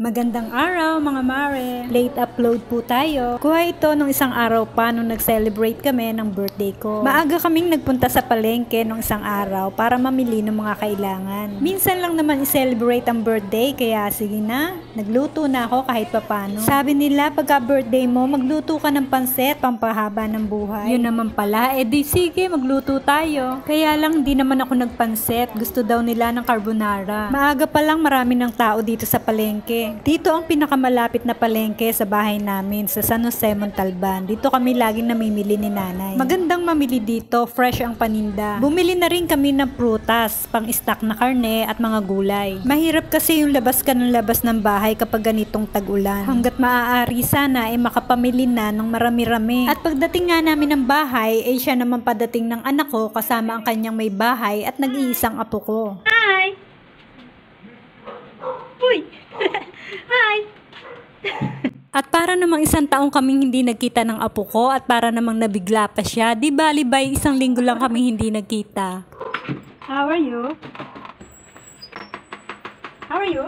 Magandang araw mga mare! Late upload po tayo. Kuha ito nung isang araw pa nung nag-celebrate kami ng birthday ko. Maaga kaming nagpunta sa palengke nung isang araw para mamili ng mga kailangan. Minsan lang naman i-celebrate ang birthday kaya sige na, nagluto na ako kahit papano. Sabi nila pagka birthday mo magluto ka ng pansit pampahaba ng buhay. Yun naman pala, di sige magluto tayo. Kaya lang di naman ako nagpansit, gusto daw nila ng carbonara. Maaga pa lang marami ng tao dito sa palengke. Dito ang pinakamalapit na palengke sa bahay namin sa San Jose, Montalban. Dito kami laging namimili ni nanay. Magandang mamili dito, fresh ang paninda. Bumili na rin kami ng prutas, pang-stock na karne at mga gulay. Mahirap kasi yung labas ka ng labas ng bahay kapag ganitong tag-ulan. Hanggat maaari sana ay makapamili na ng marami-rami. At pagdating nga namin ng bahay ay siya naman padating ng anak ko kasama ang kanyang may bahay at nag-iisang apo ko. Hi! Uy! Hi! At para namang isang taong kaming hindi nagkita ng apo ko at para namang nabigla pa siya, di bali ba isang linggo lang kaming hindi nagkita. How are you? How are you?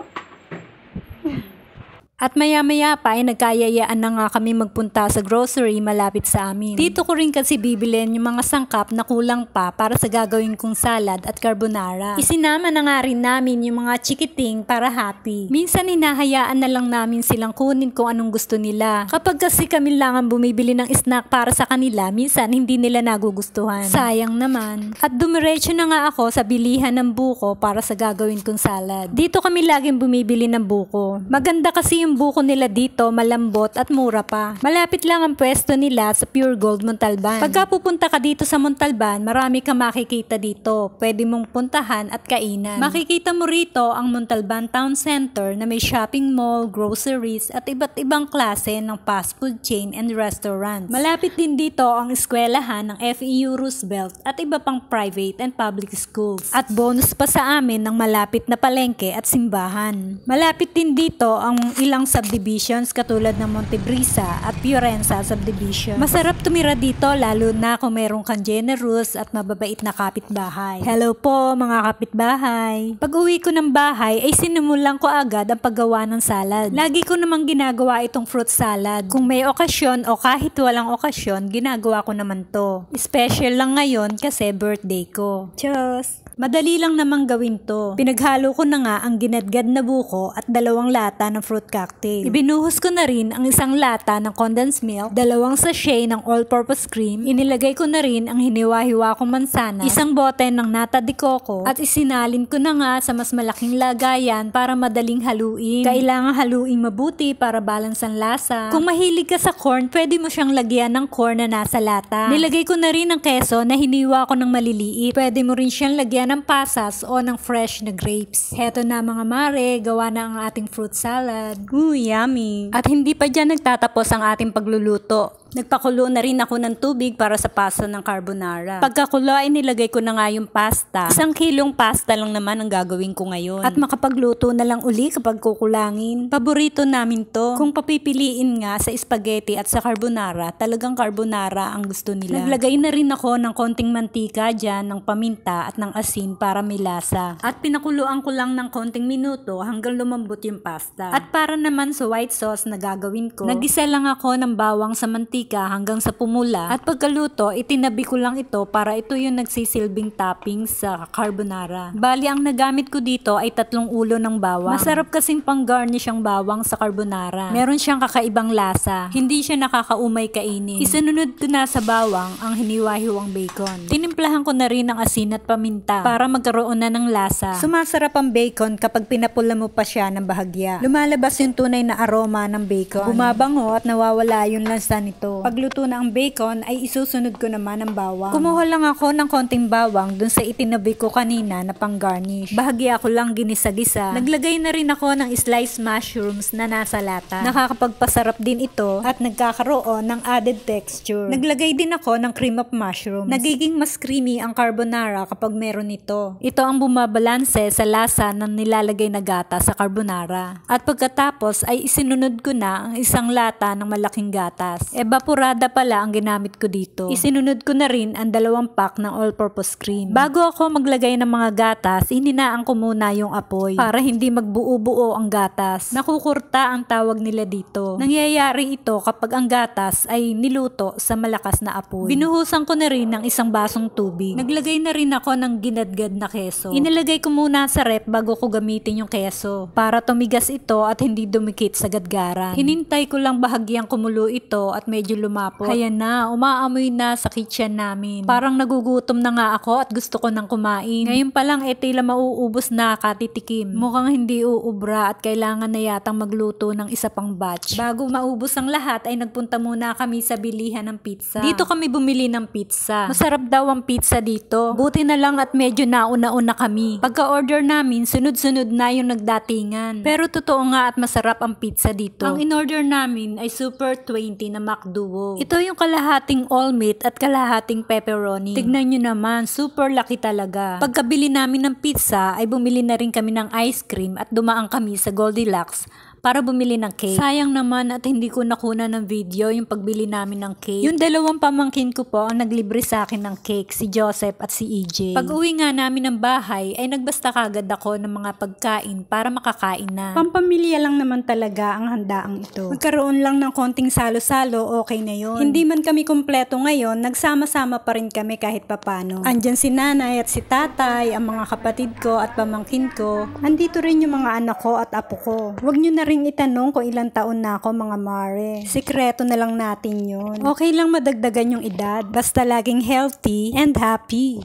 At maya-maya pa ay nagkayayaan na nga kami magpunta sa grocery malapit sa amin. Dito ko rin kasi bibilin yung mga sangkap na kulang pa para sa gagawin kong salad at carbonara. Isinama na nga rin namin yung mga chikiting para happy. Minsan hinahayaan na lang namin silang kunin kung anong gusto nila. Kapag kasi kami lang ang bumibili ng snack para sa kanila, minsan hindi nila nagugustuhan. Sayang naman. At dumiretso na nga ako sa bilihan ng buko para sa gagawin kong salad. Dito kami laging bumibili ng buko. Maganda kasi yung buko nila dito, malambot at mura pa. Malapit lang ang pwesto nila sa Pure Gold Montalban. Pagka pupunta ka dito sa Montalban, marami kang makikita dito. Pwede mong puntahan at kainan. Makikita mo rito ang Montalban Town Center na may shopping mall, groceries at iba't ibang klase ng fast food chain and restaurants. Malapit din dito ang eskwelahan ng FEU Roosevelt at iba pang private and public schools. At bonus pa sa amin ng malapit na palengke at simbahan. Malapit din dito ang ilang subdivisions katulad ng Montebrisa at Fiorenza subdivision. Masarap tumira dito lalo na kung meron kang generous at mababait na kapitbahay. Hello po mga kapitbahay! Pag uwi ko ng bahay ay sinimulan ko agad ang paggawa ng salad. Lagi ko namang ginagawa itong fruit salad. Kung may okasyon o kahit walang okasyon, ginagawa ko naman to. Special lang ngayon kasi birthday ko. Cheers! Madali lang namang gawin to. Pinaghalo ko na nga ang ginadgad na buko at 2 lata ng fruit cocktail. Ibinuhos ko na rin ang 1 lata ng condensed milk, 2 sachet ng all-purpose cream, inilagay ko na rin ang hiniwa-hiwa kong mansanas, 1 bote ng nata de coco, at isinalin ko na nga sa mas malaking lagayan para madaling haluin. Kailangan haluin mabuti para balance ang lasa. Kung mahilig ka sa corn, pwede mo siyang lagyan ng corn na nasa lata. Nilagay ko na rin ang keso na hiniwa ko ng maliliit. Pwede mo rin siyang lagyan ng pasas o ng fresh na grapes. Heto na mga mare, gawa na ang ating fruit salad. Yummy! At hindi pa dyan nagtatapos ang ating pagluluto. Nagpakulo na rin ako ng tubig para sa pasta ng carbonara. Pagkakulo ay nilagay ko na nga yung pasta. 1 kilong pasta lang naman ang gagawin ko ngayon. At makapagluto na lang uli kapag kukulangin. Paborito namin to. Kung papipiliin nga sa spaghetti at sa carbonara, talagang carbonara ang gusto nila. Naglagay na rin ako ng konting mantika dyan, ng paminta at ng asin para may lasa. At pinakuluan ko lang ng konting minuto hanggang lumambot yung pasta. At para naman sa white sauce na gagawin ko, nagisa lang ako ng bawang sa mantika hanggang sa pumula at pagkaluto, itinabi ko lang ito para ito yung nagsisilbing topping sa carbonara. Bali, ang nagamit ko dito ay 3 ulo ng bawang. Masarap kasing pang-garnish ang bawang sa carbonara. Meron siyang kakaibang lasa. Hindi siya nakakaumay kainin. Isunod ko na sa bawang ang hiniwa-hiwang bacon. Tinimplahan ko na rin ng asin at paminta para magkaroon na ng lasa. Sumasarap ang bacon kapag pinapula mo pa siya ng bahagya. Lumalabas yung tunay na aroma ng bacon. Bumabango at nawawala yung lansa nito. Pagluto na ang bacon ay isusunod ko naman ang bawang. Kumuha lang ako ng konting bawang dun sa itinabi ko kanina na pang garnish. Bahagya ko lang ginisa-gisa. Naglagay na rin ako ng sliced mushrooms na nasa lata. Nakakapagpasarap din ito at nagkakaroon ng added texture. Naglagay din ako ng cream of mushrooms. Nagiging mas creamy ang carbonara kapag meron ito. Ito ang bumabalanse sa lasa ng nilalagay na gata sa carbonara. At pagkatapos ay isinunod ko na ang 1 lata ng malaking gatas. Evaporada pala ang ginamit ko dito. Isinunod ko na rin ang 2 pack ng all-purpose cream. Bago ako maglagay ng mga gatas, hininaan ko muna yung apoy para hindi magbuo-buo ang gatas. Nakukurta ang tawag nila dito. Nangyayari ito kapag ang gatas ay niluto sa malakas na apoy. Binuhusan ko na rin ng 1 basong tubig. Naglagay na rin ako ng ginadgad na keso. Inilagay ko muna sa rep bago ko gamitin yung keso para tumigas ito at hindi dumikit sa gadgaran. Hinintay ko lang bahagyang kumulo ito at medyo lumapot. Kaya na, umaamoy na sa kitchen namin. Parang nagugutom na nga ako at gusto ko nang kumain. Ngayon pa lang tila mauubos na katitikim. Mukhang hindi uubra at kailangan na yatang magluto ng isa pang batch. Bago maubos ang lahat ay nagpunta muna kami sa bilihan ng pizza. Dito kami bumili ng pizza. Masarap daw ang pizza dito. Buti na lang at medyo nauna-una kami. Pagka-order namin, sunod-sunod na yung nagdatingan. Pero totoo nga at masarap ang pizza dito. Ang in-order namin ay Super 20 na McDuo. Ito yung kalahating all meat at kalahating pepperoni. Tignan nyo naman, super laki talaga. Pagkabili namin ng pizza ay bumili na rin kami ng ice cream at dumaan kami sa Goldilocks para bumili ng cake. Sayang naman at hindi ko nakuna ng video yung pagbili namin ng cake. Yung 2 pamangkin ko po ang naglibre sa akin ng cake, si Joseph at si EJ. Pag uwi nga namin ng bahay ay nagbasta kagad ako ng mga pagkain para makakain na. Pampamilya lang naman talaga ang handaang ito. Magkaroon lang ng konting salo-salo, okay na yon. Hindi man kami kumpleto ngayon, nagsama-sama pa rin kami kahit papano. Andyan si nanay at si tatay, ang mga kapatid ko at pamangkin ko. Andito rin yung mga anak ko at apo ko. Huwag nyo na rin itanong kung ilang taon na ako mga mare. Sikreto na lang natin yun. Okay lang madagdagan yung edad. Basta laging healthy and happy.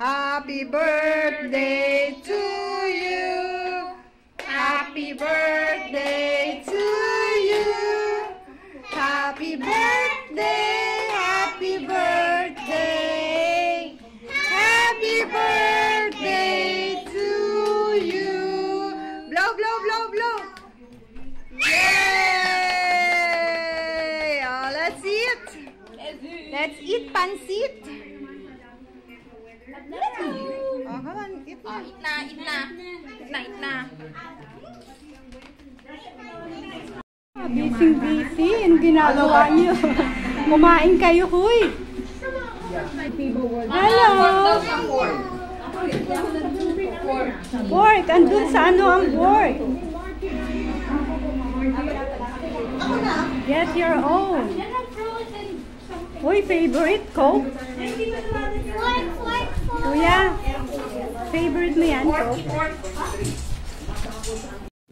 Happy birthday to you. Happy birthday to you. Happy birthday. Happy birthday. Happy birthday to you. Blow, blow, blow, blow. Yay! Oh, let's eat. Let's eat pansit. Oh, come on, eat. Oh, eat na, eat na. Eat na, eat na. Busy. Ang ginagawa niyo. Kumain kayo, huy. Hello. Pork. Andun sa ano ang pork? Get your own. Uy, favorite Coke? Kuya, favorite mo yan, Coke?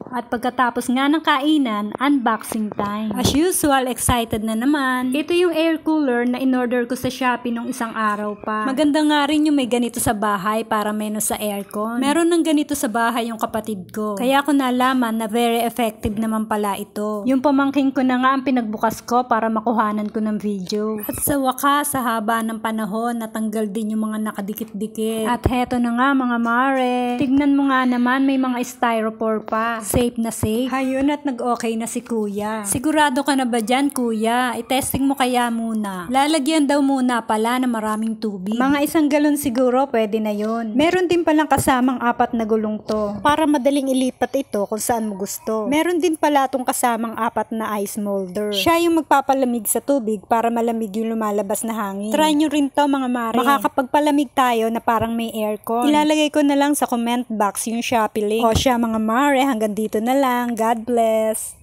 At pagkatapos nga ng kainan, unboxing time. As usual, excited na naman. Ito yung air cooler na in-order ko sa Shopee nung isang araw pa. Maganda nga rin yung may ganito sa bahay para menos sa aircon. Meron ng ganito sa bahay yung kapatid ko. Kaya ko nalaman na very effective naman pala ito. Yung pamangking ko na nga ang pinagbukas ko para makuhanan ko ng video. At sa wakas, sa haba ng panahon, natanggal din yung mga nakadikit-dikit. At heto na nga mga mare. Tignan mo nga naman, may mga styrofoam pa. Safe na safe. Hayun at nag-okay na si kuya. Sigurado ka na ba dyan kuya? I-testing mo kaya muna. Lalagyan daw muna pala na maraming tubig. Mga 1 galon siguro pwede na yon. Meron din palang kasamang 4 na gulong to. Para madaling ilipat ito kung saan mo gusto. Meron din pala itong kasamang 4 na ice molder. Siya yung magpapalamig sa tubig para malamig yung lumalabas na hangin. Try nyo rin to mga mare. Makakapagpalamig tayo na parang may aircon. Ilalagay ko na lang sa comment box yung Shopee link. O siya mga mare, hanggang dito na lang. God bless.